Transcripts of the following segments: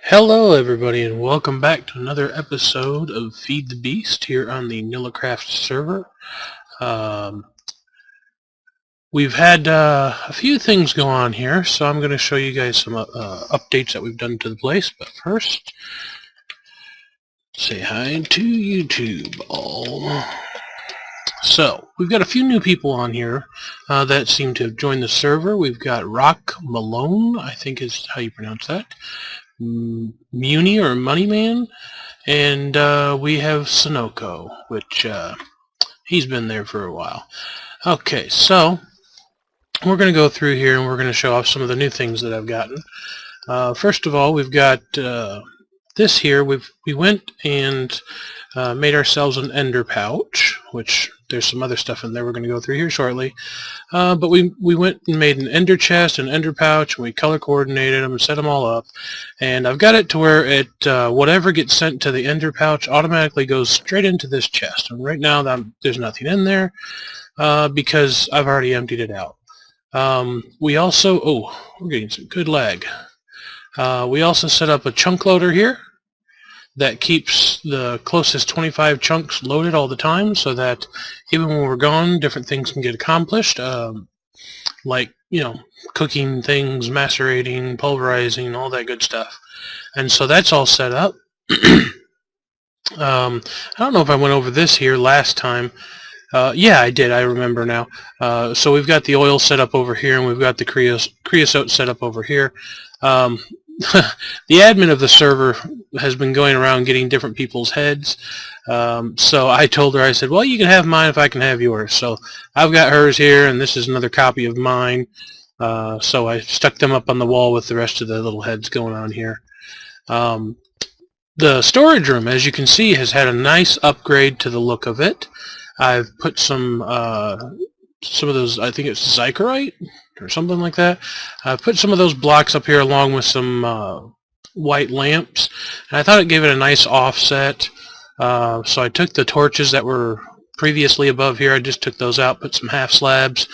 Hello everybody and welcome back to another episode of Feed the Beast here on the Nillacraft server. Um, we've had a few things go on here, so I'm going to show you guys some updates that we've done to the place. But first, say hi to YouTube all. So, we've got a few new people on here that seem to have joined the server. We've got Rock Malone, I think is how you pronounce that. Muni or Moneyman, and we have Sunoco, which he's been there for a while. Okay, so we're going to go through here and we're going to show off some of the new things that I've gotten. First of all, we've got this here. We went and made ourselves an ender pouch, which there's some other stuff in there we're going to go through here shortly. But we went and made an ender chest, an ender pouch, and we color coordinated them and set them all up. And I've got it to where it whatever gets sent to the ender pouch automatically goes straight into this chest. And right now there's nothing in there because I've already emptied it out. We also, we're getting some good lag. We also set up a chunk loader here that keeps the closest 25 chunks loaded all the time, so that even when we're gone, different things can get accomplished, like, you know, cooking things, macerating, pulverizing, all that good stuff. And so that's all set up. I don't know if I went over this here last time. Yeah, I did. I remember now. So we've got the oil set up over here, and we've got the creosote set up over here. The admin of the server has been going around getting different people's heads. So I told her, I said, well, you can have mine if I can have yours. So I've got hers here, and this is another copy of mine. So I stuck them up on the wall with the rest of the little heads going on here. The storage room, as you can see, has had a nice upgrade to the look of it. I've put some of those, I think it's Zykerite or something like that. I've put some of those blocks up here along with some white lamps, and I thought it gave it a nice offset. So I took the torches that were previously above here, I just took those out, put some half slabs,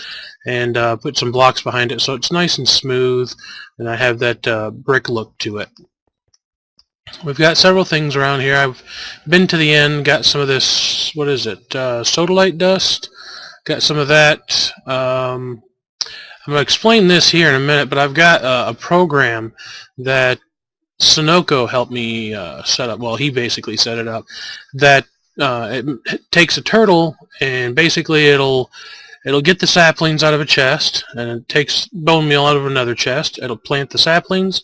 and put some blocks behind it, so it's nice and smooth, and I have that brick look to it. We've got several things around here. I've been to the end, got some of this, what is it, sodalite dust. Got some of that. I'm going to explain this here in a minute, but I've got a program that Sunoco helped me set up. Well, he basically set it up. That it takes a turtle, and basically it'll get the saplings out of a chest, and it takes bone meal out of another chest. It'll plant the saplings,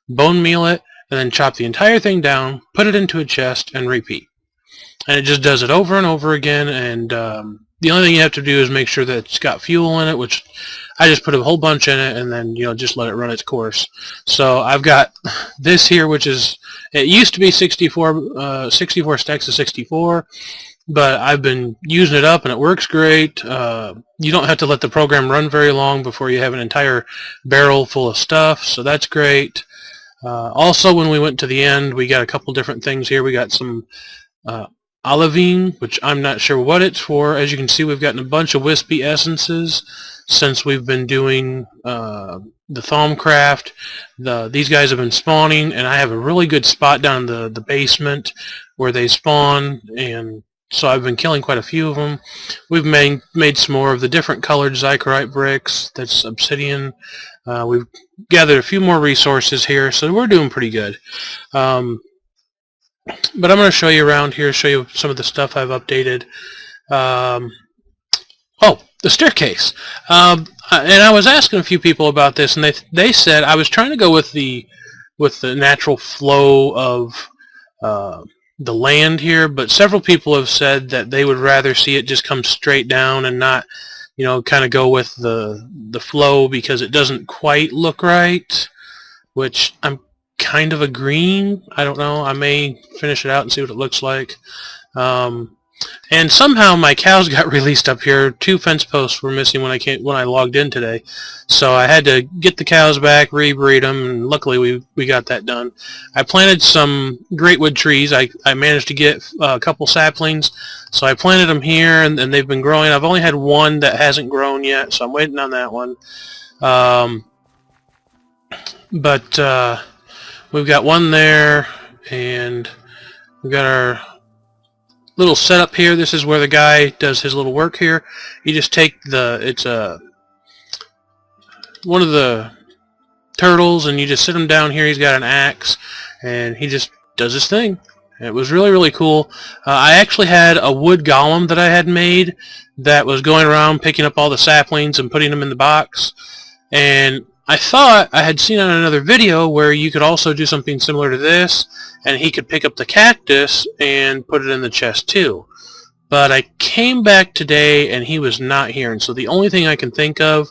bone meal it, and then chop the entire thing down, put it into a chest, and repeat. And it just does it over and over again, and the only thing you have to do is make sure that it's got fuel in it, which I just put a whole bunch in it, and then, you know, just let it run its course. So I've got this here, which is, it used to be 64 stacks of 64, but I've been using it up and it works great. You don't have to let the program run very long before you have an entire barrel full of stuff, so that's great. Also, when we went to the end, we got a couple different things here. We got some olivine, which I'm not sure what it's for. As you can see, we've gotten a bunch of wispy essences since we've been doing the Thaumcraft. These guys have been spawning, and I have a really good spot down in the basement where they spawn, and so I've been killing quite a few of them. We've made some more of the different colored Zykerite bricks. That's obsidian. We've gathered a few more resources here, so we're doing pretty good. But I'm going to show you around here, show you some of the stuff I've updated. Oh, the staircase. And I was asking a few people about this, and they said I was trying to go with the natural flow of the land here, but several people have said that they would rather see it just come straight down and not, you know, kind of go with the flow because it doesn't quite look right, which I'm kind of agreeing. I don't know. I may finish it out and see what it looks like. And somehow my cows got released up here. 2 fence posts were missing when I logged in today, so I had to get the cows back, rebreed them, and luckily we got that done. I planted some greatwood trees. I managed to get a couple saplings, so I planted them here, and they've been growing. I've only had one that hasn't grown yet, so I'm waiting on that one. But we've got one there, and we've got our little setup here. This is where the guy does his little work here. You just take it's one of the turtles, and you just sit him down here. He's got an axe, and he just does his thing. It was really, really cool. I actually had a wood golem that I had made that was going around picking up all the saplings and putting them in the box. And I thought I had seen on another video where you could also do something similar to this, and he could pick up the cactus and put it in the chest too. But I came back today and he was not here, and so the only thing I can think of,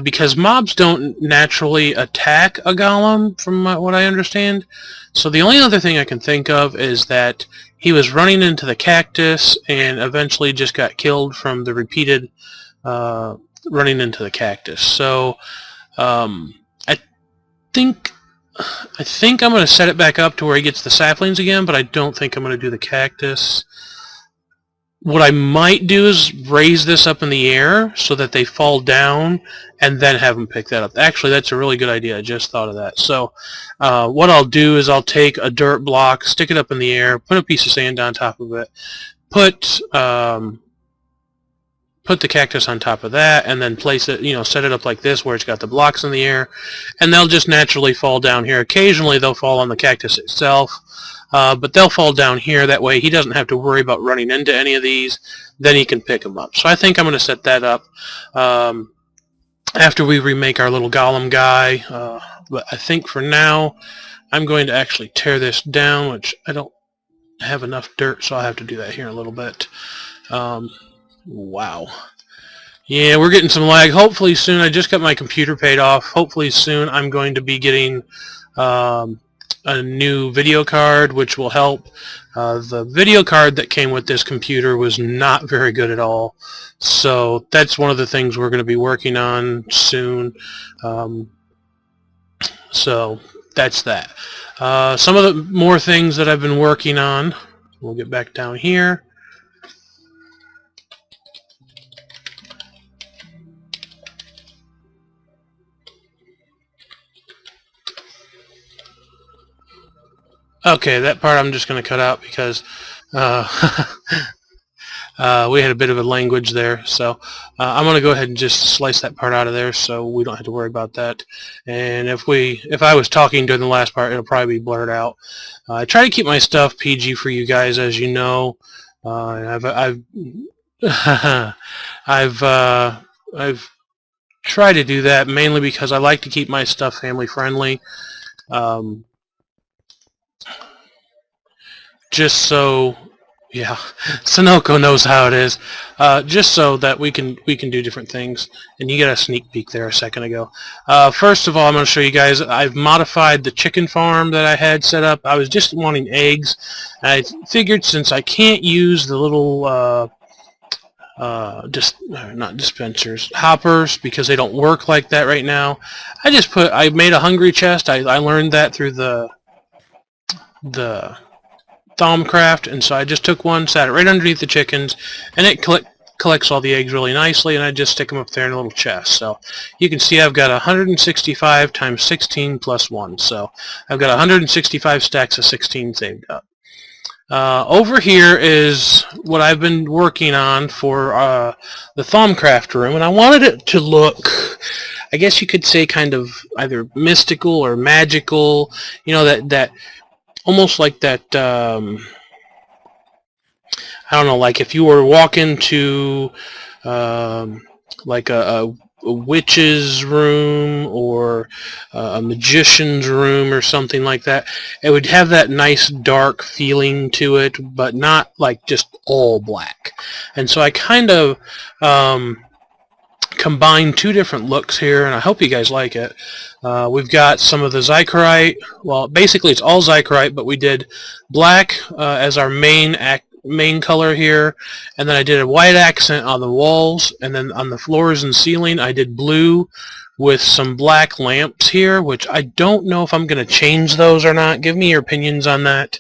because mobs don't naturally attack a golem from what I understand, so the only other thing I can think of is that he was running into the cactus and eventually just got killed from the repeated running into the cactus. So I think I'm going to set it back up to where he gets the saplings again, but I don't think I'm going to do the cactus. What I might do is raise this up in the air so that they fall down and then have them pick that up. Actually, that's a really good idea. I just thought of that. So what I'll do is I'll take a dirt block, stick it up in the air, put a piece of sand on top of it, put the cactus on top of that, and then place it, set it up like this where it's got the blocks in the air, and they'll just naturally fall down here. Occasionally they'll fall on the cactus itself, but they'll fall down here. That way he doesn't have to worry about running into any of these. Then he can pick them up. So I think I'm going to set that up after we remake our little golem guy. But I think for now I'm going to actually tear this down, which I don't have enough dirt, so I'll have to do that here in a little bit. Wow. Yeah, we're getting some lag. Hopefully soon. I just got my computer paid off. Hopefully soon I'm going to be getting a new video card, which will help. The video card that came with this computer was not very good at all. So that's one of the things we're going to be working on soon. So that's that. Some of the more things that I've been working on. We'll get back down here. Okay, that part I'm just going to cut out because we had a bit of a language there. So I'm going to go ahead and just slice that part out of there so we don't have to worry about that. And if I was talking during the last part, it'll probably be blurred out. I try to keep my stuff PG for you guys, as you know. I've tried to do that mainly because I like to keep my stuff family friendly. Just so, yeah, Sunoco knows how it is. Just so that we can do different things. And you got a sneak peek there a second ago. First of all, I'm going to show you guys. I've modified the chicken farm that I had set up. I was just wanting eggs. I figured since I can't use the little not dispensers, hoppers, because they don't work like that right now, I made a hungry chest. I learned that through the Nillacraft, and so I just took one, sat it right underneath the chickens, and it collects all the eggs really nicely, and I just stick them up there in a little chest. So you can see I've got 165 times 16 plus 1, so I've got 165 stacks of 16 saved up. Over here is what I've been working on for the Nillacraft room, and I wanted it to look, I guess you could say, kind of either mystical or magical, that almost like that, I don't know, like if you were walking to like a witch's room or a magician's room or something like that. It would have that nice dark feeling to it, but not like just all black. And so I kind of combined two different looks here, and I hope you guys like it. We've got some of the Zykerite. Well, basically it's all Zykerite, but we did black as our main color here, and then I did a white accent on the walls, and then on the floors and ceiling I did blue with some black lamps here, which I don't know if I'm going to change those or not. Give me your opinions on that.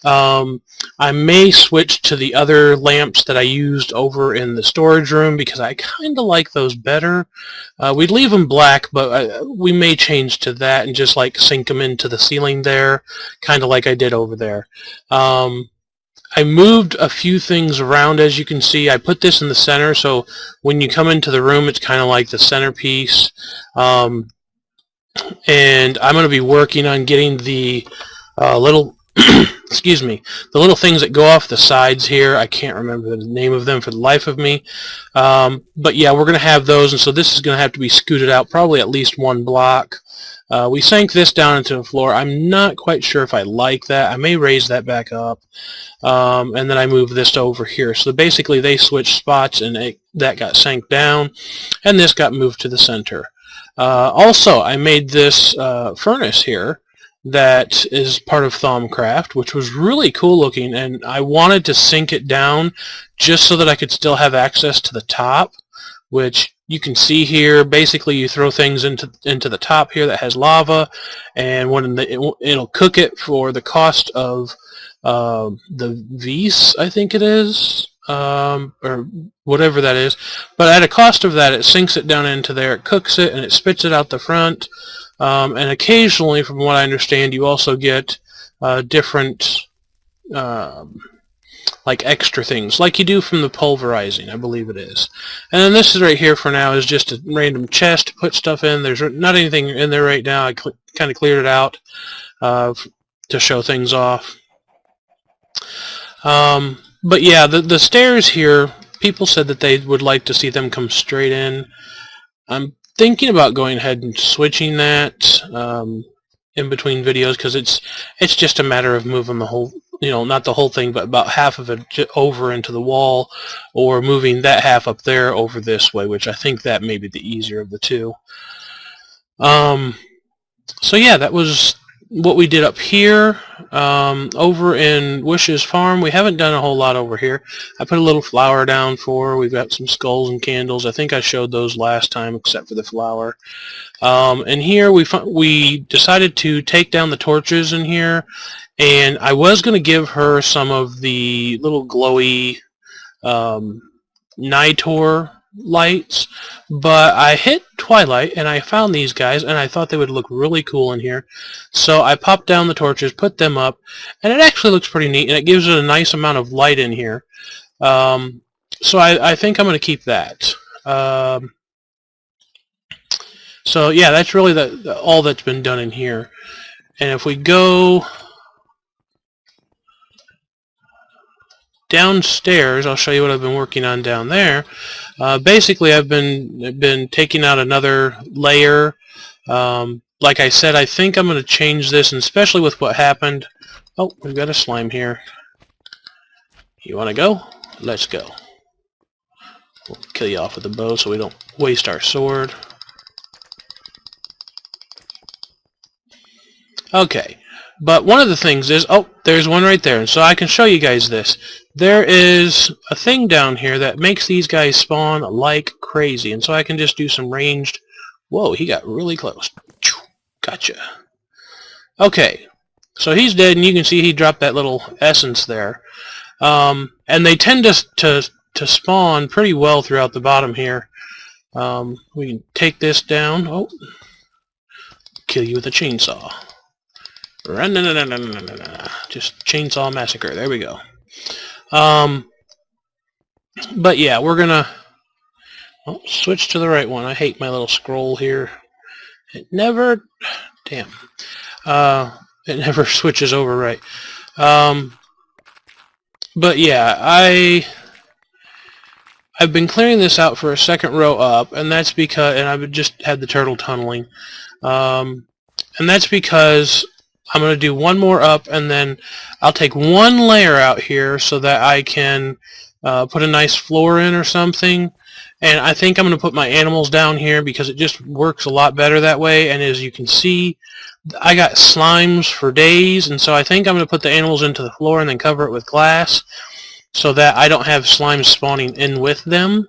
I may switch to the other lamps that I used over in the storage room because I kind of like those better. We'd leave them black, but we may change to that and just like sink them into the ceiling there, kind of like I did over there. I moved a few things around, as you can see. I put this in the center, so when you come into the room, it's kind of like the centerpiece. And I'm going to be working on getting the little excuse me, the little things that go off the sides here. I can't remember the name of them for the life of me, but yeah, we're going to have those, and so this is going to have to be scooted out probably at least one block. We sank this down into the floor. I'm not quite sure if I like that. I may raise that back up, and then I move this over here. So basically they switched spots, and that got sank down, and this got moved to the center. Also, I made this furnace here that is part of Thaumcraft, which was really cool looking, and I wanted to sink it down just so that I could still have access to the top, which you can see here. Basically, you throw things into the top here that has lava, and when it'll cook it for the cost of the Vise, I think it is, or whatever that is. But at a cost of that, it sinks it down into there, it cooks it, and it spits it out the front. And occasionally, from what I understand, you also get different like extra things, like you do from the pulverizing, I believe it is. And then this is right here for now is just a random chest to put stuff in. There's not anything in there right now. I kind of cleared it out to show things off. But yeah, the stairs here, people said that they would like to see them come straight in. I'm thinking about going ahead and switching that in between videos, because it's just a matter of moving the whole, not the whole thing, but about half of it over into the wall, or moving that half up there over this way, which I think that may be the easier of the two. So yeah, that was what we did up here. Over in Wish's farm, we haven't done a whole lot over here. I put a little flower down for her. We've got some skulls and candles. I think I showed those last time, except for the flower. And here we decided to take down the torches in here, and I was going to give her some of the little glowy Nitor lights, but I hit twilight and I found these guys, and I thought they would look really cool in here, so I popped down the torches, put them up, and it actually looks pretty neat, and it gives it a nice amount of light in here. So I think I'm going to keep that. So yeah, that's really all that's been done in here. And if we go downstairs, I'll show you what I've been working on down there. Basically, I've been taking out another layer. Like I said, I think I'm going to change this, and especially with what happened. Oh, we've got a slime here. You want to go? Let's go. We'll kill you off with a bow so we don't waste our sword. Okay, but one of the things is, oh, there's one right there, and so I can show you guys this. There is a thing down here that makes these guys spawn like crazy, and so I can just do some ranged. Whoa, he got really close. Gotcha. Okay, so he's dead, and you can see he dropped that little essence there. And they tend to spawn pretty well throughout the bottom here. We can take this down. Oh, kill you with a chainsaw. Just chainsaw massacre. There we go. But yeah, we're gonna switch to the right one. I hate my little scroll here. It never, damn, it never switches over right. But yeah, I've been clearing this out for a second row up, and that's because, and I've just had the turtle tunneling, and that's because I'm going to do one more up, and then I'll take one layer out here so that I can put a nice floor in or something. And I think I'm going to put my animals down here because it just works a lot better that way. And as you can see, I got slimes for days, and so I think I'm going to put the animals into the floor and then cover it with glass so that I don't have slimes spawning in with them.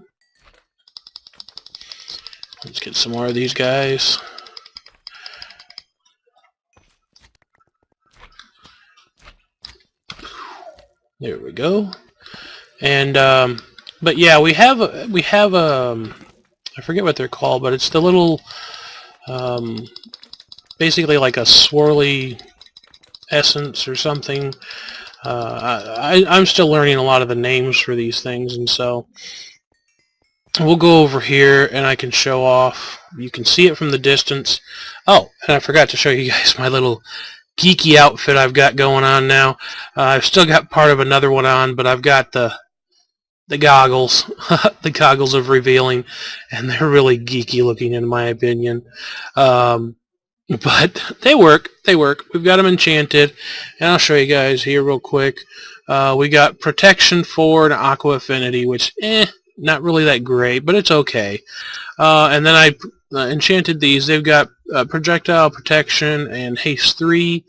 Let's get some more of these guys. There we go. And but yeah, we have I forget what they're called, but it's the little basically like a swirly essence or something. I'm still learning a lot of the names for these things, and so we'll go over here and I can show off. You can see it from the distance. Oh, and I forgot to show you guys my little geeky outfit I've got going on now. I've still got part of another one on, but I've got the goggles, the goggles of revealing, and they're really geeky looking in my opinion. But they work. They work. We've got them enchanted, and I'll show you guys here real quick. We got Protection 4 and Aqua Affinity, which, not really that great, but it's okay. And then I enchanted these. They've got Projectile Protection and Haste 3,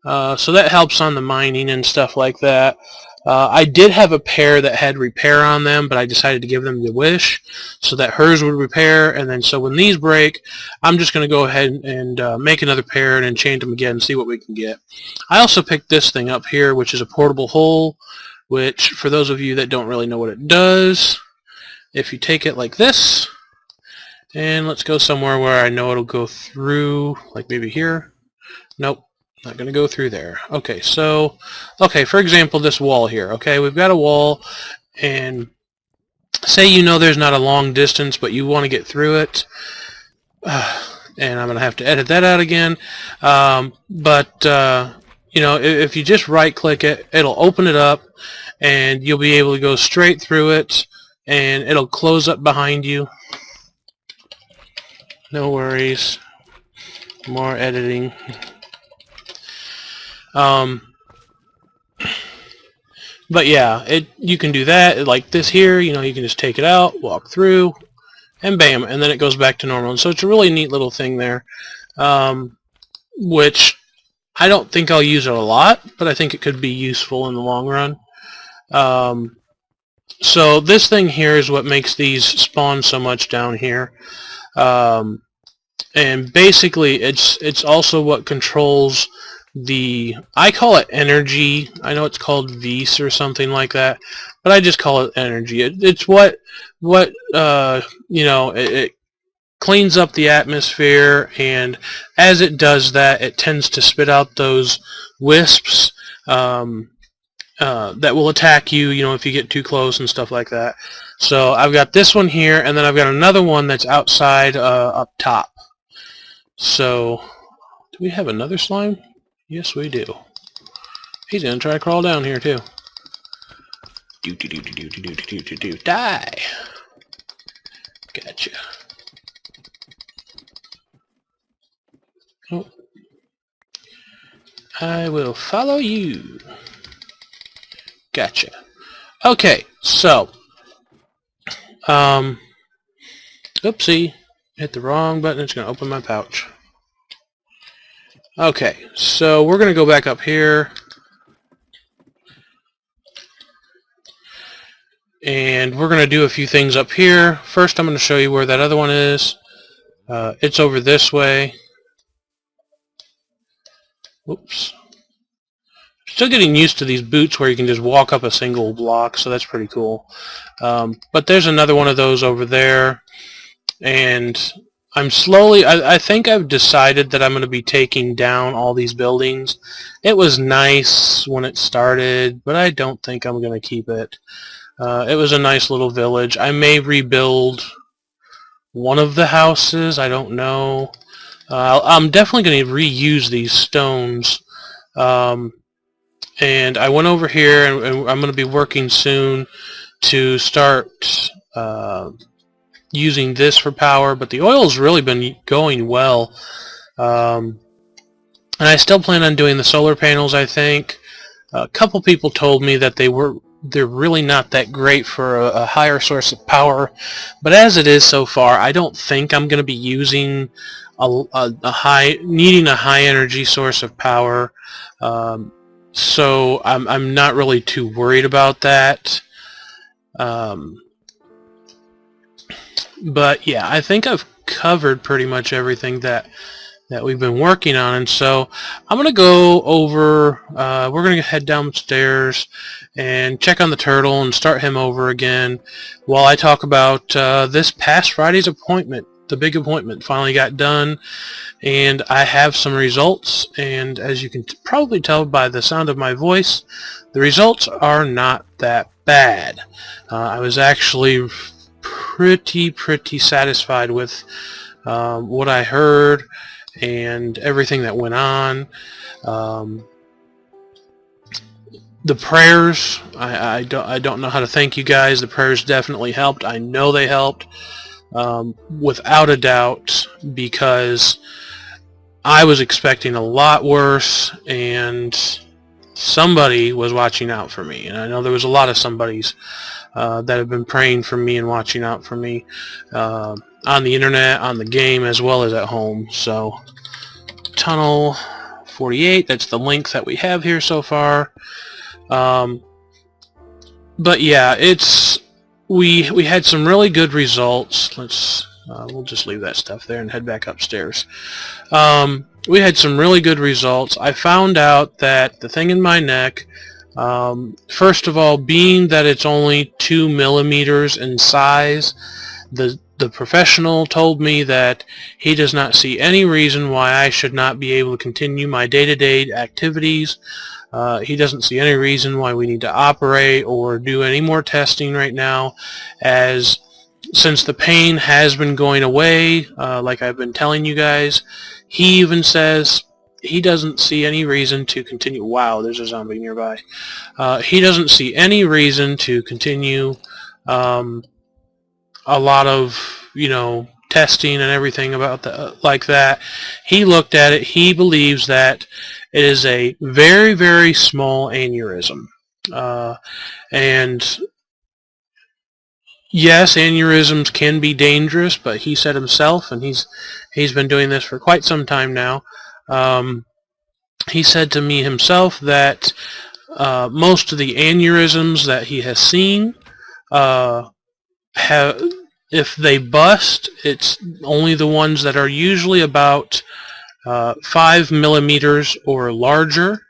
so that helps on the mining and stuff like that. I did have a pair that had repair on them, but I decided to give them the wish so that hers would repair, and then so when these break, I'm just going to go ahead and make another pair and enchant them again and see what we can get. I also picked this thing up here, which is a portable hole, which for those of you that don't really know what it does, if you take it like this, and let's go somewhere where I know it'll go through, like maybe here. Nope. Not going to go through there. Okay, so, for example, this wall here. Okay, we've got a wall, and say you know there's not a long distance, but you want to get through it. And I'm going to have to edit that out again. You know, if you just right-click it, it'll open it up, and you'll be able to go straight through it, and it'll close up behind you. No worries. More editing. But yeah, you can do that like this here. You know, you can just take it out, walk through, and bam, and then it goes back to normal. And so it's a really neat little thing there, which I don't think I'll use it a lot, but I think it could be useful in the long run. So this thing here is what makes these spawn so much down here. And basically it's also what controls I call it energy. I know it's called Vis or something like that, but I just call it energy. It's what you know, it cleans up the atmosphere, and as it does that, it tends to spit out those wisps that will attack you, you know, if you get too close and stuff like that. So I've got this one here, and then I've got another one that's outside up top. So do we have another slime? Yes, we do. He's gonna try to crawl down here too. Die! Gotcha. Oh. I will follow you. Gotcha. Okay, so oopsie, hit the wrong button. It's gonna open my pouch. Okay, so we're going to go back up here, and we're going to do a few things up here. First, I'm going to show you where that other one is. It's over this way. Whoops. Still getting used to these boots where you can just walk up a single block, so that's pretty cool. But there's another one of those over there, and I'm slowly, I think I've decided that I'm going to be taking down all these buildings. It was nice when it started, but I don't think I'm going to keep it. It was a nice little village. I may rebuild one of the houses. I don't know. I'm definitely going to reuse these stones. And I went over here, and I'm going to be working soon to start using this for power, but the oil's really been going well, and I still plan on doing the solar panels. I think a couple people told me that they're really not that great for a higher source of power, but as it is so far, I don't think I'm going to be using needing a high energy source of power, so I'm not really too worried about that. But yeah, I think I've covered pretty much everything that that we've been working on. And so I'm going to go over, we're going to head downstairs and check on the turtle and start him over again while I talk about this past Friday's appointment. The big appointment finally got done, and I have some results, and as you can probably tell by the sound of my voice, the results are not that bad. I was actually pretty satisfied with what I heard and everything that went on. The prayers, I don't know how to thank you guys. The prayers definitely helped. I know they helped, without a doubt, because I was expecting a lot worse, and somebody was watching out for me. And I know there was a lot of somebodies that have been praying for me and watching out for me on the internet, on the game, as well as at home. So Tunnel 48, that's the link that we have here so far. But yeah, we had some really good results. We'll just leave that stuff there and head back upstairs. We had some really good results. I found out that the thing in my neck, first of all, being that it's only 2 millimeters in size, the professional told me that he does not see any reason why I should not be able to continue my day-to-day activities. He doesn't see any reason why we need to operate or do any more testing right now, as since the pain has been going away, like I've been telling you guys. He even says he doesn't see any reason to continue. Wow, there's a zombie nearby. He doesn't see any reason to continue a lot of, testing and everything about like that. He looked at it. He believes that it is a very small aneurysm, and yes, aneurysms can be dangerous, but he said himself, and he's been doing this for quite some time now. He said to me himself that most of the aneurysms that he has seen if they bust, it's only the ones that are usually about 5 millimeters or larger.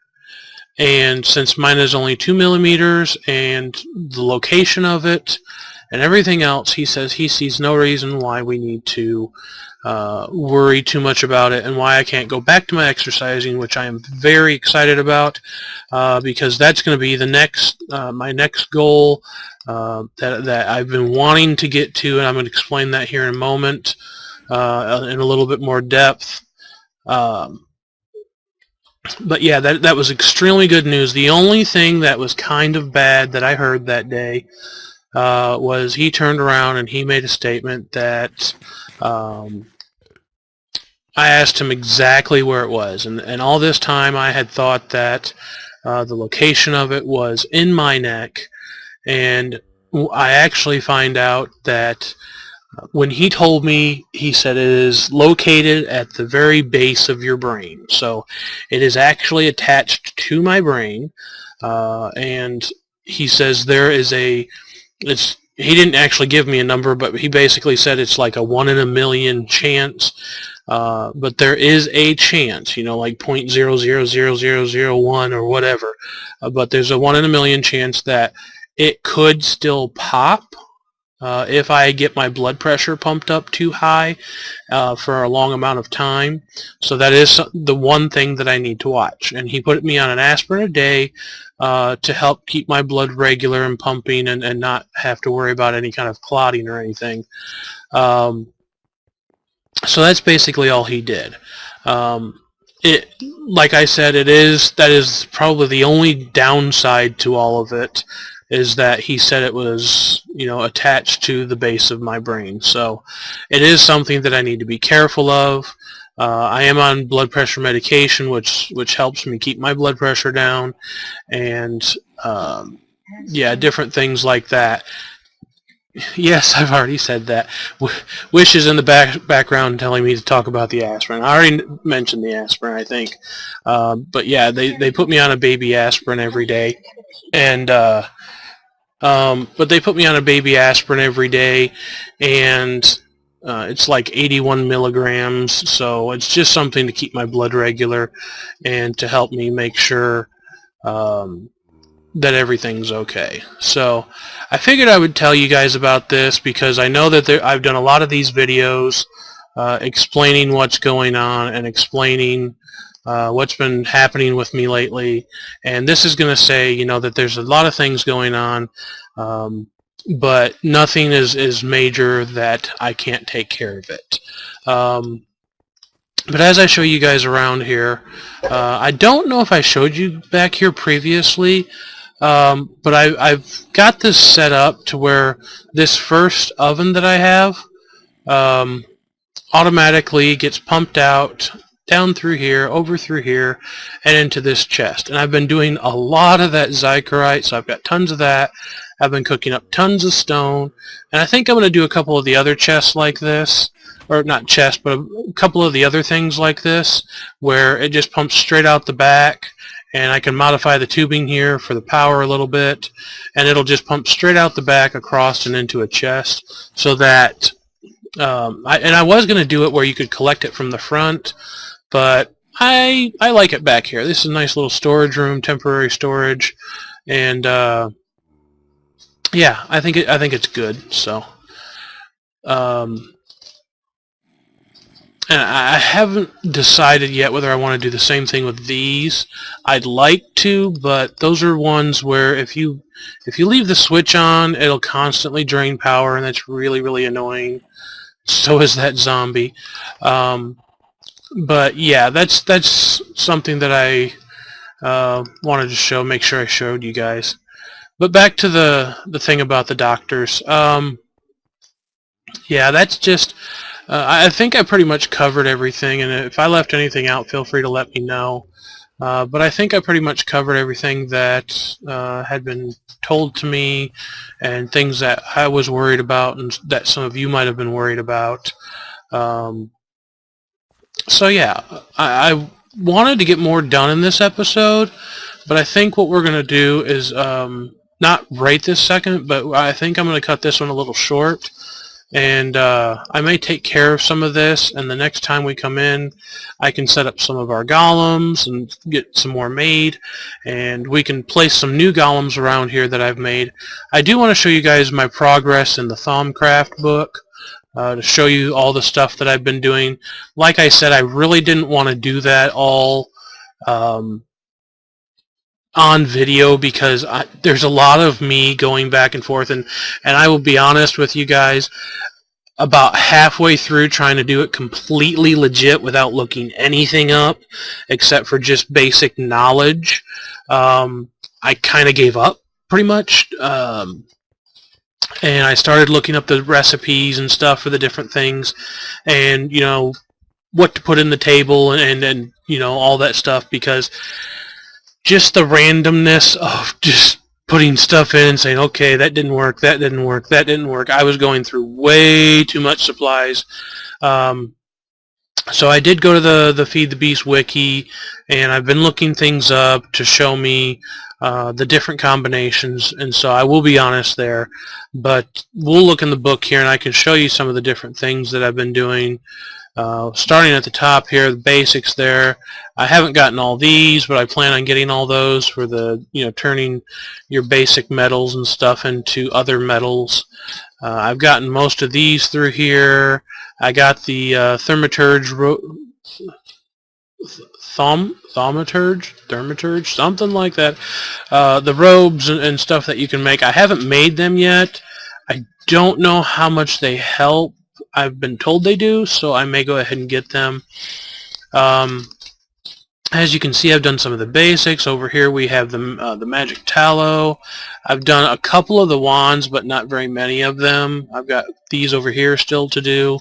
And since mine is only 2 millimeters, and the location of it and everything else, he says he sees no reason why we need to worry too much about it, and why I can't go back to my exercising, which I am very excited about, because that's going to be the next my next goal that I've been wanting to get to, and I'm going to explain that here in a moment in a little bit more depth. But yeah, that was extremely good news. The only thing that was kind of bad that I heard that day was he turned around and he made a statement that I asked him exactly where it was, and all this time I had thought that the location of it was in my neck, and I actually find out that when he told me, he said it is located at the very base of your brain. So it is actually attached to my brain, and he says there is he didn't actually give me a number, but he basically said it's like a 1 in a million chance, but there is a chance, like 0.000001 or whatever, but there's a 1 in a million chance that it could still pop if I get my blood pressure pumped up too high for a long amount of time. So that is the one thing that I need to watch. And he put me on an aspirin a day to help keep my blood regular and pumping, and not have to worry about any kind of clotting or anything. So that's basically all he did. Like I said, that is probably the only downside to all of it, is that he said it was, attached to the base of my brain. So it is something that I need to be careful of. I am on blood pressure medication, which helps me keep my blood pressure down, and yeah, different things like that. Yes, I've already said that. Wish is in the background telling me to talk about the aspirin. I already mentioned the aspirin, I think. But yeah, they put me on a baby aspirin every day, and but they put me on a baby aspirin every day, and It's like 81 milligrams, so it's just something to keep my blood regular and to help me make sure that everything's okay. So I figured I would tell you guys about this because I know that I've done a lot of these videos explaining what's going on and explaining what's been happening with me lately, and this is going to say, you know, that there's a lot of things going on, but nothing is major that I can't take care of it. But as I show you guys around here, I don't know if I showed you back here previously, but I've got this set up to where this first oven that I have automatically gets pumped out down through here, over through here, and into this chest. And I've been doing a lot of that Zykerite, so I've got tons of that. I've been cooking up tons of stone, and I think I'm going to do a couple of the other chests like this, or not chests, but a couple of the other things like this, where it just pumps straight out the back, and I can modify the tubing here for the power a little bit, and it'll just pump straight out the back across and into a chest, so that I was going to do it where you could collect it from the front, but I like it back here. This is a nice little storage room, temporary storage, and yeah, I think it's good. So, and I haven't decided yet whether I want to do the same thing with these. I'd like to, but those are ones where if you leave the switch on, it'll constantly drain power, and that's really annoying. So is that zombie. But yeah, that's something that I wanted to show. Make sure I showed you guys. But back to the thing about the doctors. Yeah, that's just. I think I pretty much covered everything, and if I left anything out, feel free to let me know. But I think I pretty much covered everything that had been told to me, and things that I was worried about and that some of you might have been worried about. So yeah, I wanted to get more done in this episode, but I think what we're going to do is not right this second, but I think I'm going to cut this one a little short. And I may take care of some of this, and the next time we come in, I can set up some of our golems and get some more made, and we can place some new golems around here that I've made. I do want to show you guys my progress in the Thaumcraft book, to show you all the stuff that I've been doing. Like I said, I really didn't want to do that all on video because there's a lot of me going back and forth, and I will be honest with you guys, about halfway through trying to do it completely legit without looking anything up except for just basic knowledge, I kind of gave up pretty much, and I started looking up the recipes and stuff for the different things, and you know what to put in the table, and you know all that stuff, because just the randomness of just putting stuff in and saying, okay, that didn't work, that didn't work, that didn't work. I was going through way too much supplies. So I did go to the Feed the Beast wiki, and I've been looking things up to show me the different combinations, and so I will be honest there. But we'll look in the book here, and I can show you some of the different things that I've been doing. Starting at the top here, the basics there. I haven't gotten all these, but I plan on getting all those for the, you know, turning your basic metals and stuff into other metals. I've gotten most of these through here. I got the Thaumaturge, something like that. The robes and stuff that you can make. I haven't made them yet. I don't know how much they help. I've been told they do, so I may go ahead and get them. As you can see, I've done some of the basics. Over here we have the magic tallow. I've done a couple of the wands, but not very many of them. I've got these over here still to do.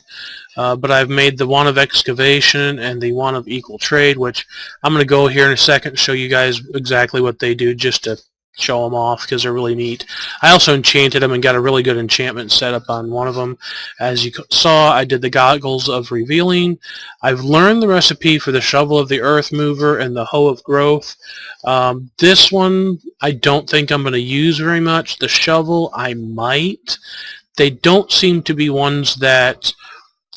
But I've made the wand of excavation and the wand of equal trade, which I'm going to go here in a second and show you guys exactly what they do, just to show them off because they're really neat. I also enchanted them and got a really good enchantment set up on one of them. As you saw, I did the goggles of revealing. I've learned the recipe for the shovel of the earth mover and the hoe of growth. This one I don't think I'm going to use very much. The shovel I might. They don't seem to be ones that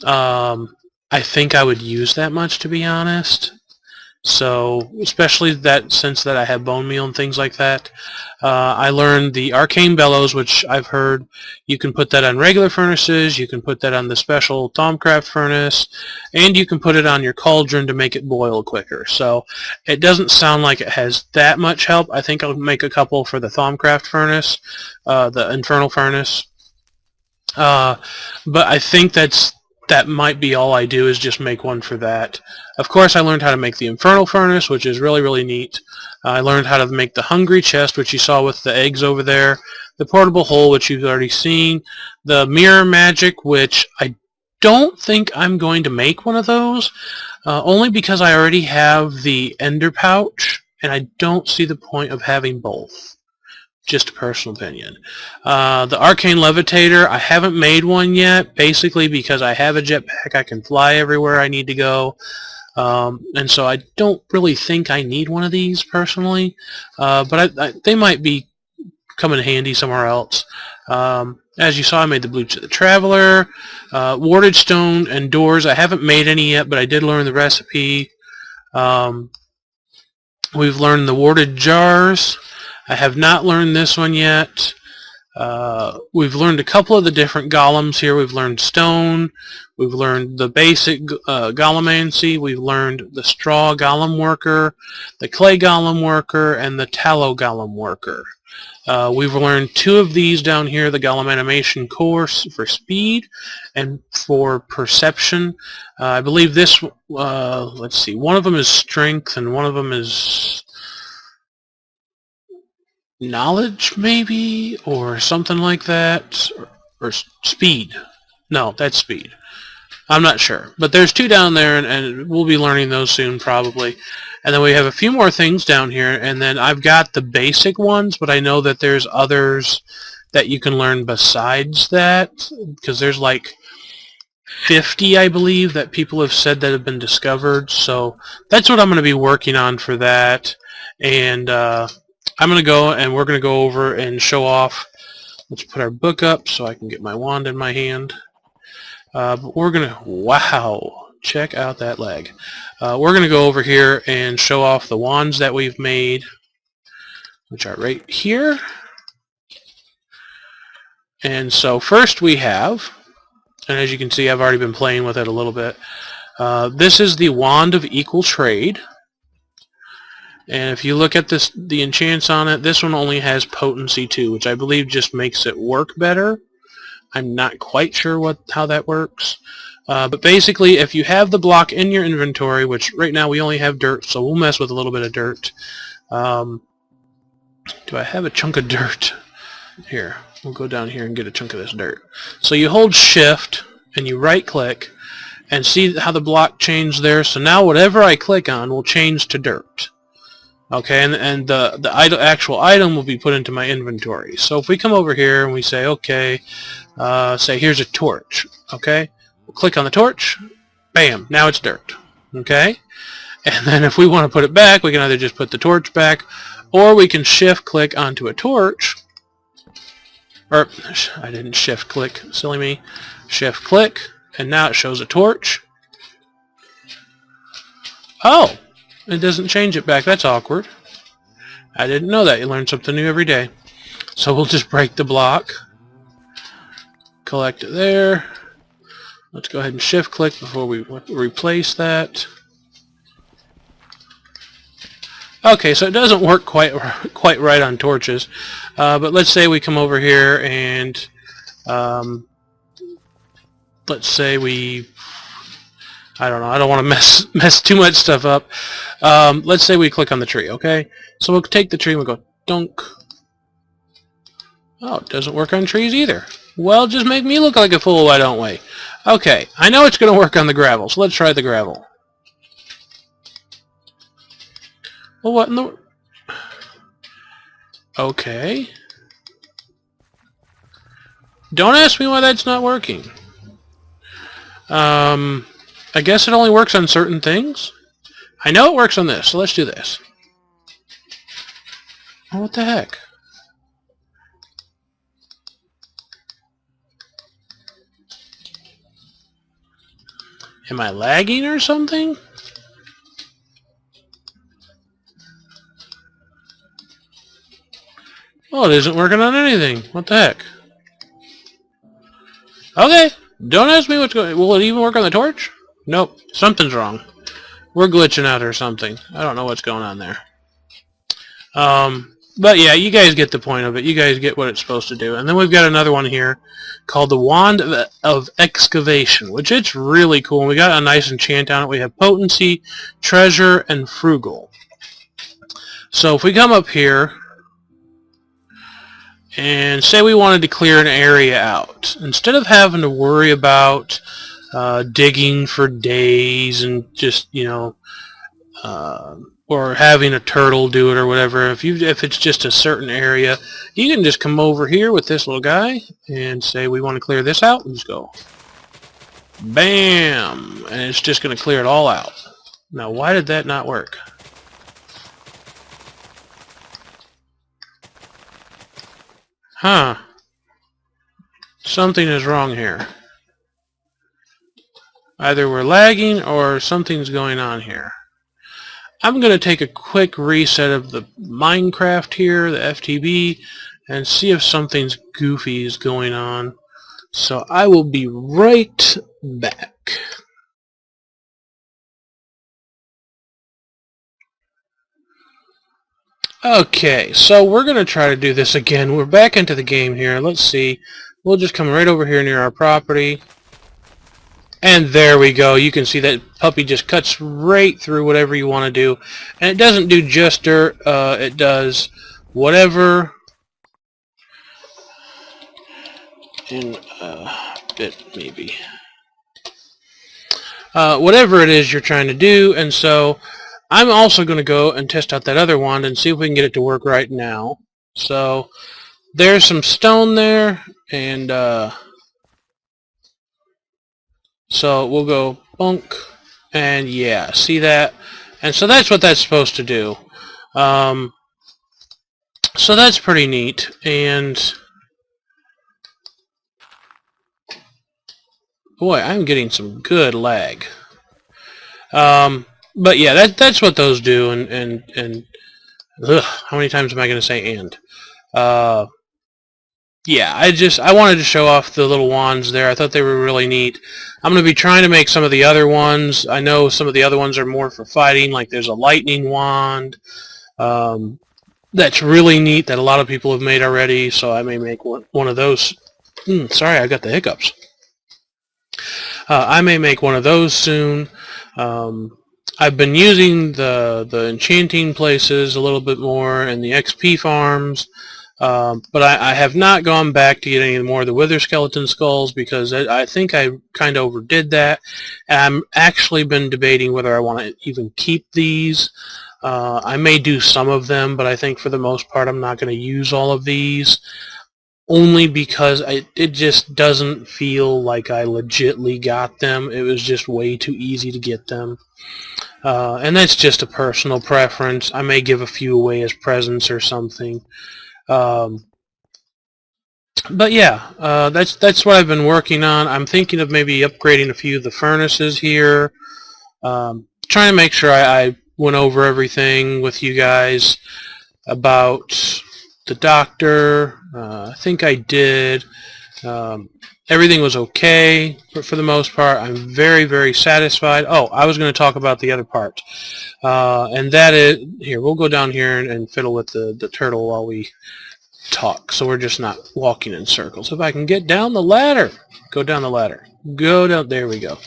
I think I would use that much, to be honest. So, especially that since that I have bone meal and things like that. I learned the arcane bellows, which I've heard you can put that on regular furnaces, you can put that on the special Thaumcraft furnace, and you can put it on your cauldron to make it boil quicker. So it doesn't sound like it has that much help. I think I'll make a couple for the Thaumcraft furnace, the infernal furnace. But I think that might be all I do, is just make one for that. Of course, I learned how to make the infernal furnace, which is really, really neat. I learned how to make the hungry chest, which you saw with the eggs over there. The portable hole, which you've already seen. The mirror magic, which I don't think I'm going to make one of those, only because I already have the ender pouch, and I don't see the point of having both. Just a personal opinion. The arcane levitator, I haven't made one yet, basically because I have a jetpack. I can fly everywhere I need to go. And so I don't really think I need one of these personally, but they might be coming handy somewhere else. As you saw, I made the Boots of the Traveler, warded stone and doors. I haven't made any yet, but I did learn the recipe. We've learned the warded jars. I have not learned this one yet. We've learned a couple of the different golems here. We've learned stone. We've learned the basic golemancy. We've learned the straw golem worker, the clay golem worker, and the tallow golem worker. We've learned 2 of these down here, the golem animation course for speed and for perception. I believe this, let's see, one of them is strength and one of them is knowledge, maybe, or something like that, or speed. No, that's speed. I'm not sure, but there's 2 down there, and we'll be learning those soon probably. And then we have a few more things down here, and then I've got the basic ones, but I know that there's others that you can learn besides that, because there's like 50, I believe, that people have said that have been discovered. So that's what I'm going to be working on for that. And I'm going to go, and we're going to go over and show off. Let's put our book up so I can get my wand in my hand. But we're going to, wow, check out that leg. We're going to go over here and show off the wands that we've made, which are right here. And so first we have, and as you can see, I've already been playing with it a little bit. This is the Wand of Equal Trade. And if you look at this, the enchants on it, this one only has potency 2, which I believe just makes it work better. I'm not quite sure how that works. But basically, if you have the block in your inventory, which right now we only have dirt, so we'll mess with a little bit of dirt. Do I have a chunk of dirt? Here, we'll go down here and get a chunk of this dirt. So you hold shift and you right click and see how the block changed there. So now whatever I click on will change to dirt. Okay, and the actual item will be put into my inventory. So if we come over here and we say, okay, say here's a torch, okay? We'll click on the torch, bam, now it's dirt, okay? And then if we want to put it back, we can either just put the torch back, or we can shift click onto a torch, or I didn't shift click, silly me, shift click, and now it shows a torch. Oh! It doesn't change it back. That's awkward. I didn't know that. You learn something new every day. So we'll just break the block. Collect it there. Let's go ahead and shift click before we replace that. Okay, so it doesn't work quite right on torches. But let's say we come over here and let's say we, I don't know, I don't want to mess too much stuff up. Let's say we click on the tree, okay? So we'll take the tree and we'll go dunk. Oh, it doesn't work on trees either. Well, just make me look like a fool, why don't we? Okay, I know it's going to work on the gravel, so let's try the gravel. Well, what in the... Okay. Don't ask me why that's not working. I guess it only works on certain things. I know it works on this, so let's do this. Oh, what the heck? Am I lagging or something? Oh, it isn't working on anything. What the heck? Okay, don't ask me what's going. Will it even work on the torch? Nope, something's wrong. We're glitching out or something. I don't know what's going on there. But yeah, you guys get the point of it. You guys get what it's supposed to do. And then we've got another one here called the Wand of Excavation, which it's really cool. We got a nice enchant on it. We have Potency, Treasure, and Frugal. So if we come up here and say we wanted to clear an area out, instead of having to worry about digging for days and just, you know, or having a turtle do it or whatever, if it's just a certain area, you can just come over here with this little guy and say we want to clear this out, and just go bam, and it's just going to clear it all out. Now why did that not work? Huh, something is wrong here. Either we're lagging or something's going on here. I'm going to take a quick reset of the Minecraft here, the FTB, and see if something's goofy is going on. So I will be right back. Okay, so we're going to try to do this again. We're back into the game here. Let's see. We'll just come right over here near our property. And there we go. You can see that puppy just cuts right through whatever you want to do. And it doesn't do just dirt. It does whatever in a bit, maybe. Whatever it is you're trying to do. And so I'm also going to go and test out that other wand and see if we can get it to work right now. So there's some stone there. And so we'll go bunk, and yeah, see that? And so that's what that's supposed to do. So that's pretty neat, and boy, I'm getting some good lag. But yeah, that's what those do, and ugh, how many times am I going to say and? Yeah, I wanted to show off the little wands there. I thought they were really neat. I'm going to be trying to make some of the other ones. I know some of the other ones are more for fighting, like there's a lightning wand. That's really neat that a lot of people have made already, so I may make one of those. Sorry, I got the hiccups. I may make one of those soon. I've been using the enchanting places a little bit more and the XP farms. But I have not gone back to get any more of the wither skeleton skulls because I think I kind of overdid that. And I'm actually been debating whether I want to even keep these. I may do some of them, but I think for the most part I'm not going to use all of these. Only because it just doesn't feel like I legitly got them. It was just way too easy to get them. And that's just a personal preference. I may give a few away as presents or something. But yeah, that's what I've been working on. I'm thinking of maybe upgrading a few of the furnaces here. Trying to make sure I went over everything with you guys about the doctor. I think I did. Everything was okay for the most part. I'm very, very satisfied. Oh, I was going to talk about the other part. And that is, here, we'll go down here and fiddle with the turtle while we talk. So we're just not walking in circles. If I can get down the ladder, go down the ladder. Go down, there we go.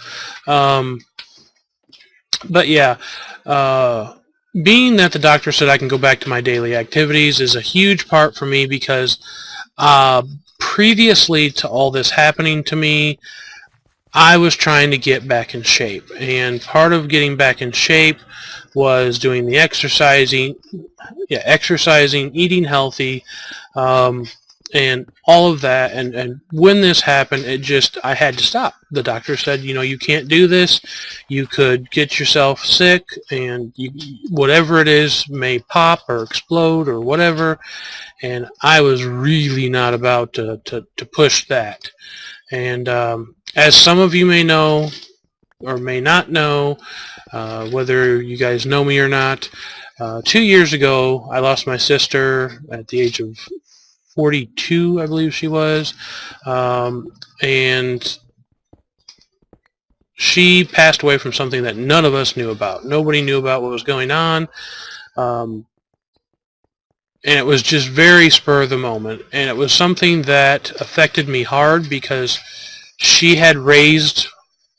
But yeah, being that the doctor said I can go back to my daily activities is a huge part for me because previously to all this happening to me, I was trying to get back in shape, and part of getting back in shape was doing the exercising, eating healthy, and all of that. And when this happened, I had to stop. The doctor said, you know, you can't do this. You could get yourself sick, and whatever it is may pop or explode or whatever. And I was really not about to push that. And as some of you may know, or may not know, whether you guys know me or not. 2 years ago, I lost my sister at the age of 42, I believe she was, and she passed away from something that none of us knew about. Nobody knew about what was going on, and it was just very spur of the moment, and it was something that affected me hard because she had raised,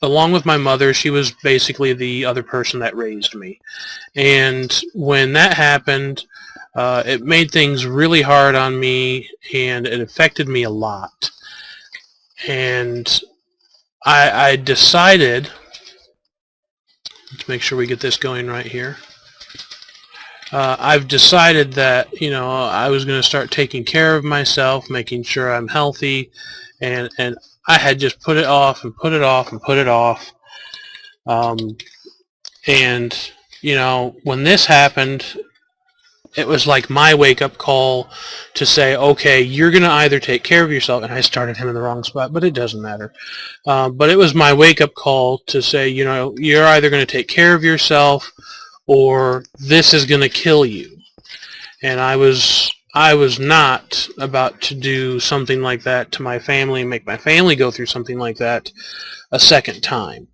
along with my mother, she was basically the other person that raised me. And when that happened, it made things really hard on me, and it affected me a lot. And I decided, let's make sure we get this going right here. I've decided that, you know, I was going to start taking care of myself, making sure I'm healthy, and I had just put it off and put it off and put it off. And, you know, when this happened, it was like my wake-up call to say, okay, you're going to either take care of yourself, and I started him in the wrong spot, but it doesn't matter. But it was my wake-up call to say, you know, you're either going to take care of yourself or this is going to kill you. And I was not about to do something like that to my family and make my family go through something like that a second time.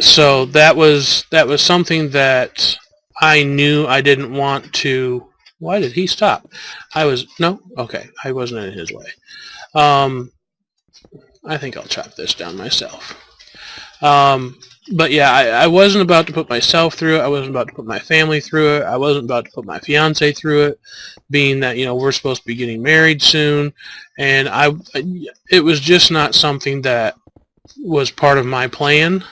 So that was something that I knew I didn't want to. Why did he stop? No? Okay, I wasn't in his way. I think I'll chop this down myself. But yeah, I wasn't about to put myself through it. I wasn't about to put my family through it. I wasn't about to put my fiance through it, being that, you know, we're supposed to be getting married soon. And it was just not something that was part of my plan.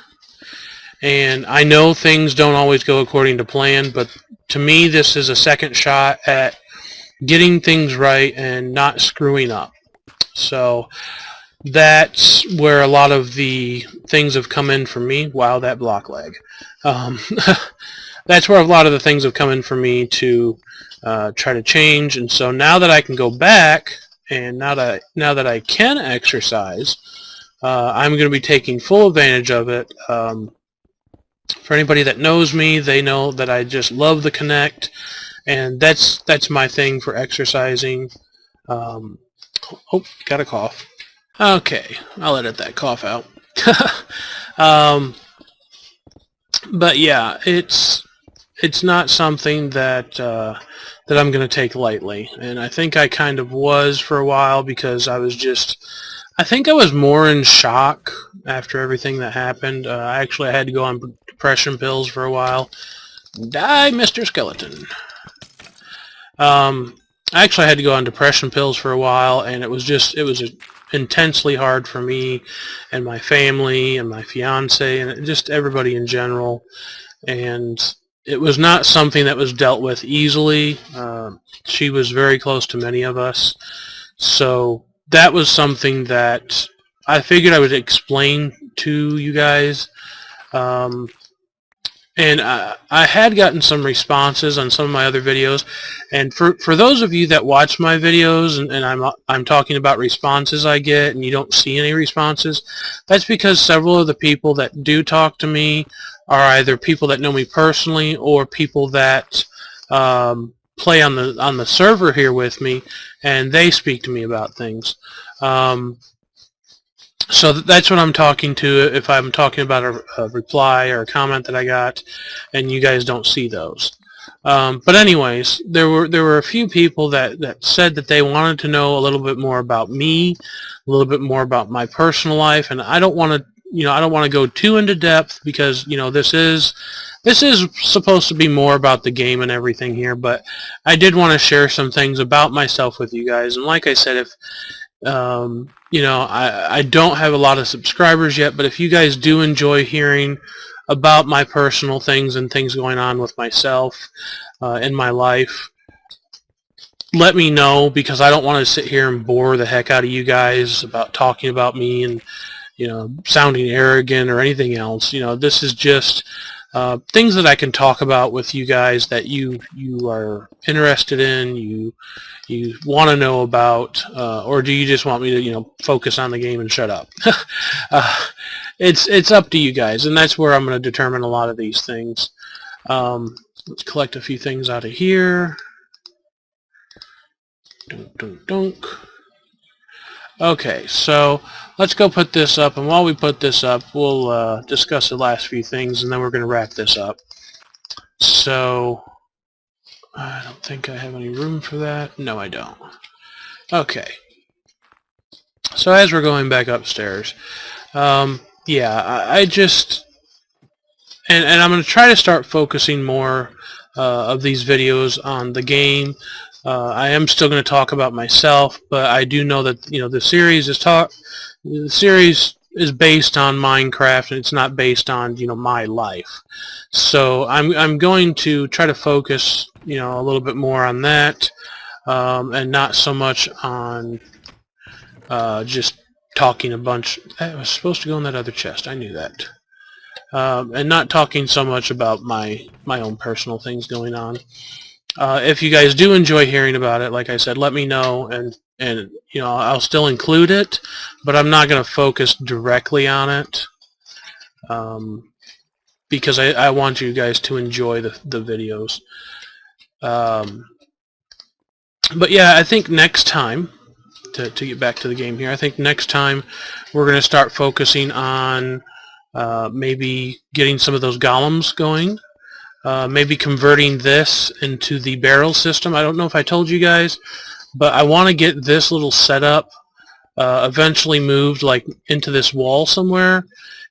And I know things don't always go according to plan, but to me, this is a second shot at getting things right and not screwing up. So that's where a lot of the things have come in for me. Wow, that block leg. That's where a lot of the things have come in for me to try to change. And so now that I can go back, and now that I can exercise, I'm going to be taking full advantage of it. For anybody that knows me, they know that I just love the Connect, and that's my thing for exercising. Oh, got a cough. Okay, I'll edit that cough out. But yeah, it's not something that I'm going to take lightly, and I think I kind of was for a while because I think I was more in shock after everything that happened. I had to go on depression pills for a while. Die, Mr. Skeleton. I actually had to go on depression pills for a while, and it was intensely hard for me and my family and my fiance and just everybody in general. And it was not something that was dealt with easily. She was very close to many of us. So that was something that I figured I would explain to you guys. And I had gotten some responses on some of my other videos, and for those of you that watch my videos and I'm talking about responses I get and you don't see any responses, that's because several of the people that do talk to me are either people that know me personally or people that play on the server here with me, and they speak to me about things. So that's what I'm talking to if I'm talking about a reply or a comment that I got and you guys don't see those. But anyways, there were a few people that said that they wanted to know a little bit more about me, a little bit more about my personal life, and I don't want to go too into depth because, you know, this is supposed to be more about the game and everything here, but I did want to share some things about myself with you guys. And like I said, if you know, I don't have a lot of subscribers yet, but if you guys do enjoy hearing about my personal things and things going on with myself in my life, let me know, because I don't want to sit here and bore the heck out of you guys about talking about me and, you know, sounding arrogant or anything else. You know, this is just things that I can talk about with you guys that you are interested in, you want to know about, or do you just want me to, you know, focus on the game and shut up? it's up to you guys, and that's where I'm going to determine a lot of these things. Let's collect a few things out of here. Dunk. Okay, so let's go put this up, and while we put this up, we'll discuss the last few things, and then we're going to wrap this up. So, I don't think I have any room for that. No, I don't. Okay. So as we're going back upstairs, yeah, I just, and I'm going to try to start focusing more of these videos on the game. I am still going to talk about myself, but I do know that the series is based on Minecraft, and it's not based on my life. So I'm going to try to focus a little bit more on that, and not so much on just talking a bunch. I was supposed to go in that other chest. I knew that. And not talking so much about my own personal things going on. If you guys do enjoy hearing about it, like I said, let me know, and I'll still include it, but I'm not going to focus directly on it, because I want you guys to enjoy the videos. But yeah, I think next time, to get back to the game here, I think next time we're going to start focusing on maybe getting some of those golems going. Maybe converting this into the barrel system. I don't know if I told you guys, but I want to get this little setup eventually moved like into this wall somewhere,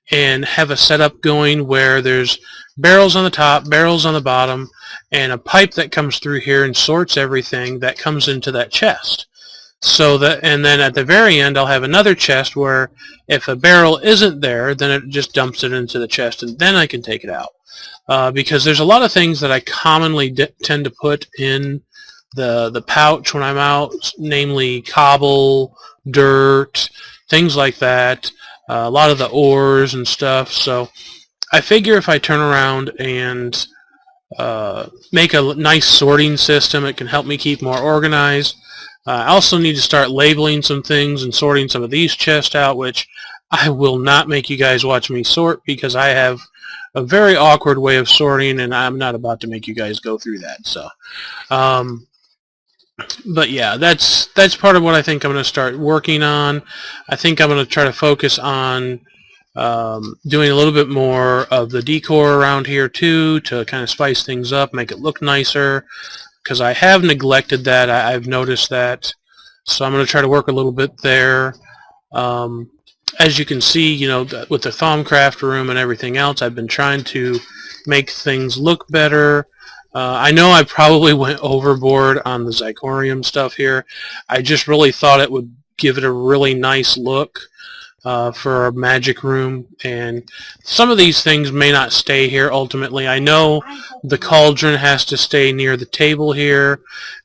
and have a setup going where there's barrels on the top, barrels on the bottom, and a pipe that comes through here and sorts everything that comes into that chest. So that, and then at the very end I'll have another chest where if a barrel isn't there, then it just dumps it into the chest, and then I can take it out. Because there's a lot of things that I commonly tend to put in the pouch when I'm out, namely cobble, dirt, things like that, a lot of the ores and stuff. So I figure if I turn around and make a nice sorting system, it can help me keep more organized. I also need to start labeling some things and sorting some of these chests out, which I will not make you guys watch me sort, because I have a very awkward way of sorting, and I'm not about to make you guys go through that. So, but yeah, that's part of what I think I'm going to start working on. I think I'm going to try to focus on doing a little bit more of the decor around here too, to kind of spice things up, make it look nicer, because I have neglected that. I've noticed that. So I'm going to try to work a little bit there. As you can see, with the Thaumcraft room and everything else, I've been trying to make things look better. I know I probably went overboard on the Zirconium stuff here. I just really thought it would give it a really nice look for a magic room, and some of these things may not stay here ultimately. I know the cauldron has to stay near the table here.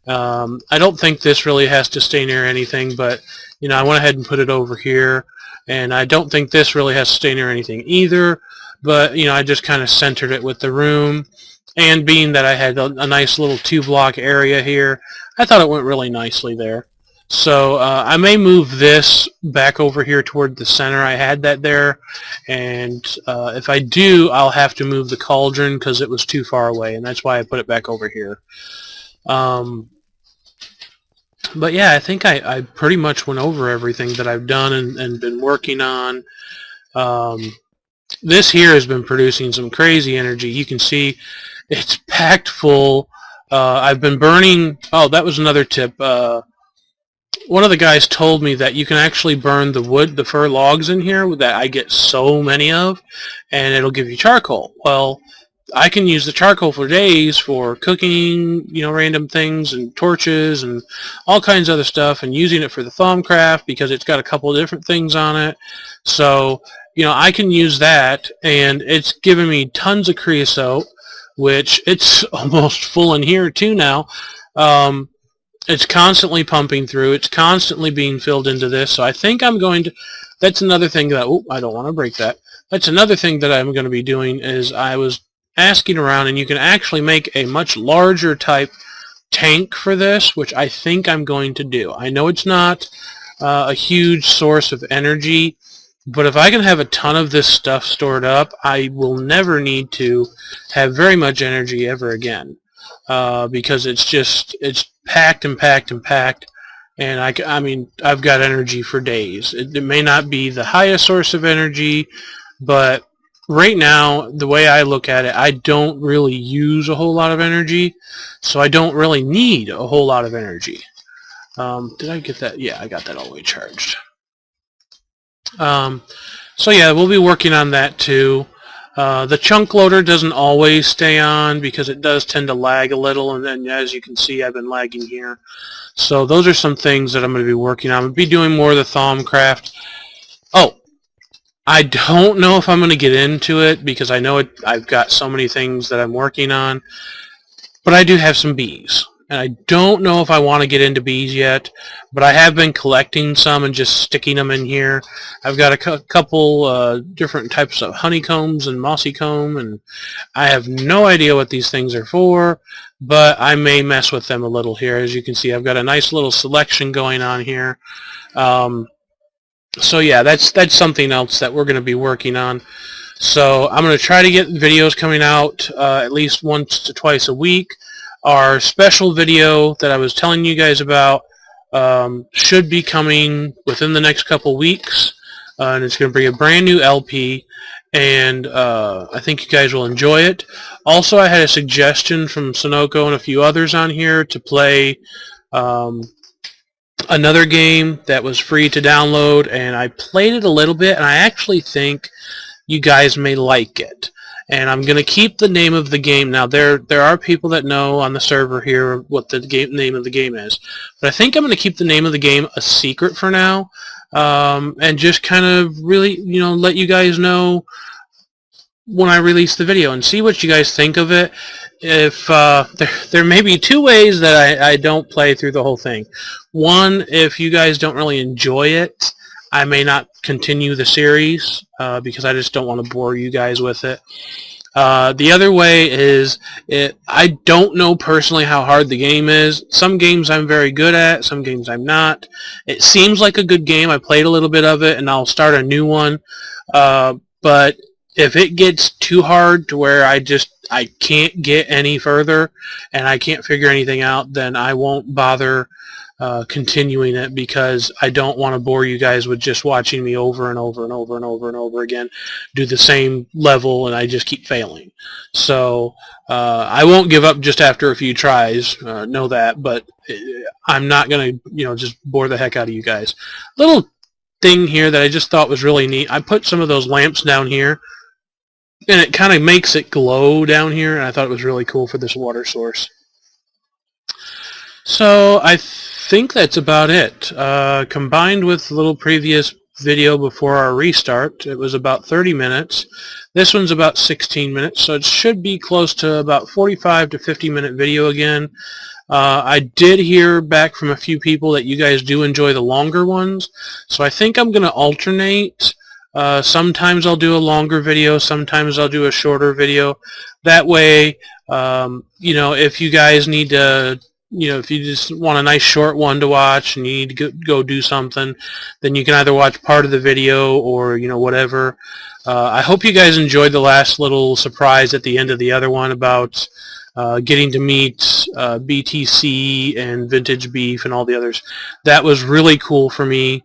I don't think this really has to stay near anything, but I went ahead and put it over here. And I don't think this really has to stay near anything either, but I just kind of centered it with the room, and being that I had a nice little 2-block area here, I thought it went really nicely there. So I may move this back over here toward the center. I had that there, and if I do, I'll have to move the cauldron because it was too far away, and that's why I put it back over here. But yeah, I think I pretty much went over everything that I've done and been working on. This here has been producing some crazy energy. You can see it's packed full. I've been burning... Oh, that was another tip. One of the guys told me that you can actually burn the wood, the fir logs in here that I get so many of, and it'll give you charcoal. Well, I can use the charcoal for days for cooking, random things, and torches and all kinds of other stuff, and using it for the Thaumcraft because it's got a couple of different things on it. So, I can use that, and it's giving me tons of creosote, which it's almost full in here too now. It's constantly pumping through. It's constantly being filled into this. So I think I'm going to... That's another thing that... Oh, I don't want to break that. That's another thing that I'm going to be doing is I was asking around, and you can actually make a much larger type tank for this, which I think I'm going to do. I know it's not a huge source of energy, But if I can have a ton of this stuff stored up, I will never need to have very much energy ever again, because it's packed and packed and packed, and I mean, I've got energy for days. It may not be the highest source of energy, but right now, the way I look at it, I don't really use a whole lot of energy, so I don't really need a whole lot of energy. Did I get that? Yeah, I got that all the way charged. So yeah, we'll be working on that too. The chunk loader doesn't always stay on because it does tend to lag a little, and then as you can see, I've been lagging here. So those are some things that I'm going to be working on. I'll be doing more of the Thaumcraft. Oh, I don't know if I'm going to get into it because I know I've got so many things that I'm working on, but I do have some bees. And I don't know if I want to get into bees yet, but I have been collecting some and just sticking them in here. I've got a couple different types of honeycombs and mossy comb, and I have no idea what these things are for, but I may mess with them a little here. As you can see, I've got a nice little selection going on here. So yeah, that's something else that we're going to be working on. So I'm going to try to get videos coming out at least once to twice a week. Our special video that I was telling you guys about should be coming within the next couple weeks, and it's going to bring a brand new LP, and I think you guys will enjoy it. Also, I had a suggestion from Sunoco and a few others on here to play another game that was free to download, and I played it a little bit, and I actually think you guys may like it. And I'm going to keep the name of the game. Now, there are people that know on the server here what the name of the game is. But I think I'm going to keep the name of the game a secret for now, and just kind of really, let you guys know when I release the video and see what you guys think of it. If there may be two ways that I don't play through the whole thing. One, if you guys don't really enjoy it, I may not continue the series because I just don't want to bore you guys with it. The other way is I don't know personally how hard the game is. Some games I'm very good at, some games I'm not. It seems like a good game. I played a little bit of it, and I'll start a new one. But if it gets too hard to where I can't get any further and I can't figure anything out, then I won't bother continuing it, because I don't want to bore you guys with just watching me over and over and over and over and over again do the same level and I just keep failing. So I won't give up just after a few tries, know that, but I'm not going to just bore the heck out of you guys. Little thing here that I just thought was really neat. I put some of those lamps down here, and it kind of makes it glow down here, and I thought it was really cool for this water source. So I think that's about it. Combined with the little previous video before our restart, it was about 30 minutes. This one's about 16 minutes, so it should be close to about 45 to 50-minute video again. I did hear back from a few people that you guys do enjoy the longer ones, so I think I'm going to alternate. Sometimes I'll do a longer video, sometimes I'll do a shorter video. That way, if you guys need to, if you just want a nice short one to watch and you need to go do something, then you can either watch part of the video or, whatever. I hope you guys enjoyed the last little surprise at the end of the other one about getting to meet BTC and Vintage Beef and all the others. That was really cool for me.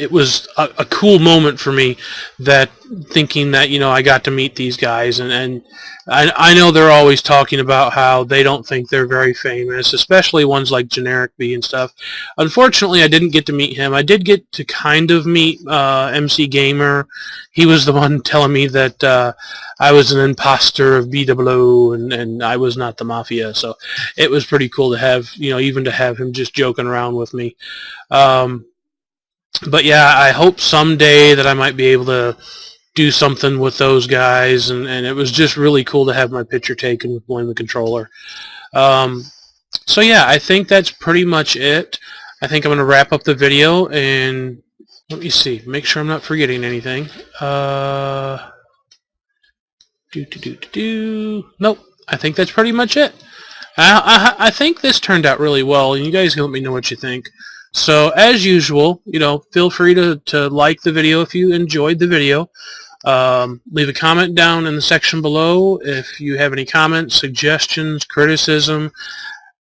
It was a cool moment for me, that thinking that I got to meet these guys, and I know they're always talking about how they don't think they're very famous, especially ones like Generic B and stuff. Unfortunately, I didn't get to meet him. I did get to kind of meet MC Gamer. He was the one telling me that I was an imposter of BWO and I was not the Mafia, so it was pretty cool to have, even to have him just joking around with me. But yeah, I hope someday that I might be able to do something with those guys, and it was just really cool to have my picture taken with blowing the controller. So yeah, I think that's pretty much it. I think I'm going to wrap up the video, and let me see, make sure I'm not forgetting anything. Nope, I think that's pretty much it. I think this turned out really well, and you guys can let me know what you think. So as usual, feel free to like the video if you enjoyed the video. Leave a comment down in the section below if you have any comments, suggestions, criticism,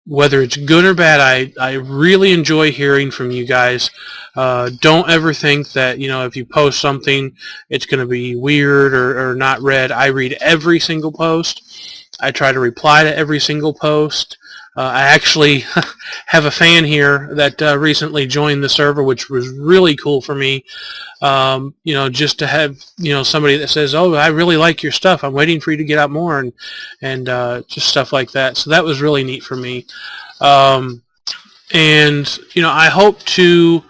whether it's good or bad. I really enjoy hearing from you guys. Don't ever think that if you post something it's going to be weird or not read. I read every single post. I try to reply to every single post. I actually have a fan here that recently joined the server, which was really cool for me. Just to have somebody that says, "Oh, I really like your stuff. I'm waiting for you to get out more," and just stuff like that. So that was really neat for me. And I hope to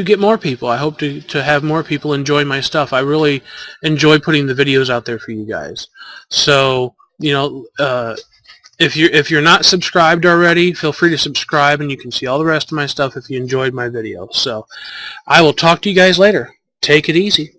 get more people. I hope to have more people enjoy my stuff. I really enjoy putting the videos out there for you guys. So if you're not subscribed already, feel free to subscribe, and you can see all the rest of my stuff if you enjoyed my video. So I will talk to you guys later. Take it easy.